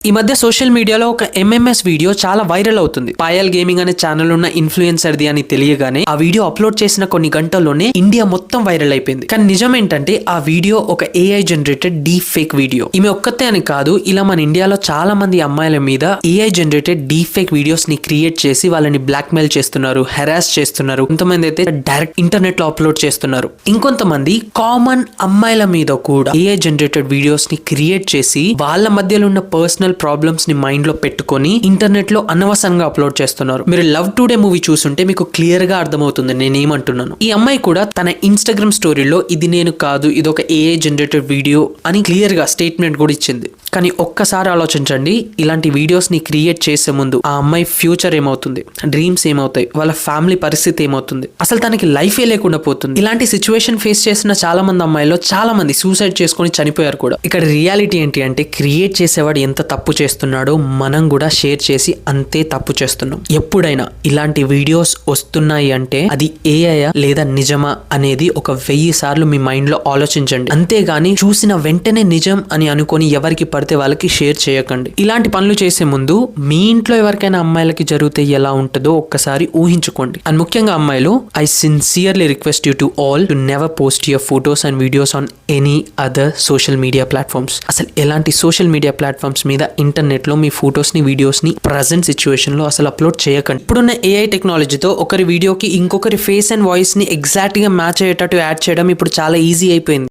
ఈ మధ్య సోషల్ మీడియాలో ఒక ఎంఎంఎస్ వీడియో చాలా వైరల్ అవుతుంది. పాయల్ గేమింగ్ అనే ఛానల్ ఉన్న ఇన్ఫ్లుయెన్సర్ ది అని తెలియగానే ఆ వీడియో అప్లోడ్ చేసిన కొన్ని గంటల్లోనే ఇండియా మొత్తం వైరల్ అయిపోయింది. కానీ నిజం ఏంటంటే ఆ వీడియో ఒక AI generated deep fake video. ఈమె ఒక్కతే అని కాదు, ఇలా మన ఇండియాలో చాలా మంది అమ్మాయిల మీద AI generated deep fake videos ని క్రియేట్ చేసి వాళ్ళని బ్లాక్ మెయిల్ చేస్తున్నారు, హెరాస్ చేస్తున్నారు. కొంతమంది అయితే డైరెక్ట్ ఇంటర్నెట్ లో అప్లోడ్ చేస్తున్నారు. ఇంకొంతమంది కామన్ అమ్మాయిల మీద కూడా ఏఐ జనరేటెడ్ వీడియోస్ ని క్రియేట్ చేసి వాళ్ళ మధ్యలో ఉన్న పర్సనల్ ప్రాబ్లమ్స్ ని మైండ్ లో పెట్టుకొని ఇంటర్నెట్ లో అనవసరంగా అప్లోడ్ చేస్తున్నారు. మీరు లవ్ టుడే మూవీ చూసుంటే మీకు క్లియర్ గా అర్థమవుతుంది నేనేమంటున్నాను. ఈ అమ్మాయి కూడా తన ఇన్స్టాగ్రామ్ స్టోరీలో ఇది నేను కాదు, ఇది ఒక ఏఐ జనరేటెడ్ వీడియో అని క్లియర్ గా స్టేట్మెంట్ కూడా ఇచ్చింది. కానీ ఒక్కసారి ఆలోచించండి, ఇలాంటి వీడియోస్ ని క్రియేట్ చేసే ముందు ఆ అమ్మాయి ఫ్యూచర్ ఏమవుతుంది, డ్రీమ్స్ ఏమవుతాయి, వాళ్ళ ఫ్యామిలీ పరిస్థితి ఏమవుతుంది, అసలు తనకి లైఫే లేకుండా పోతుంది. ఇలాంటి సిచ్యువేషన్ ఫేస్ చేసిన చాలా మంది అమ్మాయిలో చాలా మంది సూసైడ్ చేసుకొని చనిపోయారు కూడా. ఇక్కడ రియాలిటీ ఏంటి అంటే క్రియేట్ చేసేవాడు ఎంత తప్పు చేస్తున్నాడో మనం కూడా షేర్ చేసి అంతే తప్పు చేస్తున్నాం. ఎప్పుడైనా ఇలాంటి వీడియోస్ వస్తున్నాయి అంటే అది ఏఐ లేదా నిజమా అనేది ఒక 1000 సార్లు మీ మైండ్ లో ఆలోచించండి. అంతేగాని చూసిన వెంటనే నిజం అని అనుకొని ఎవరికి పడితే వాళ్ళకి షేర్ చేయకండి. ఇలాంటి పనులు చేసే ముందు మీ ఇంట్లో ఎవరికైనా అమ్మాయిలకి జరిగితే ఎలా ఉంటుందో ఒక్కసారి ఊహించుకోండి. అండ్ ముఖ్యంగా అమ్మాయిలు, I sincerely request you to all to never post your photos and videos on any other social media platforms. అసలు ఎలాంటి సోషల్ మీడియా ప్లాట్ఫామ్స్ మీద ఇంటర్నెట్ లో మీ ఫోటోస్ ని వీడియోస్ ని ప్రజెంట్ సిచ్యువేషన్ లో అసలు అప్లోడ్ చేయకండి. ఇప్పుడున్న ఏఐ టెక్నాలజీతో ఒకరి వీడియోకి ఇంకొకరి ఫేస్ అండ్ వాయిస్ ని ఎగ్జాక్ట్ గా మ్యాచ్ అయ్యేటట్టు యాడ్ చేయడం ఇప్పుడు చాలా ఈజీ అయిపోయింది.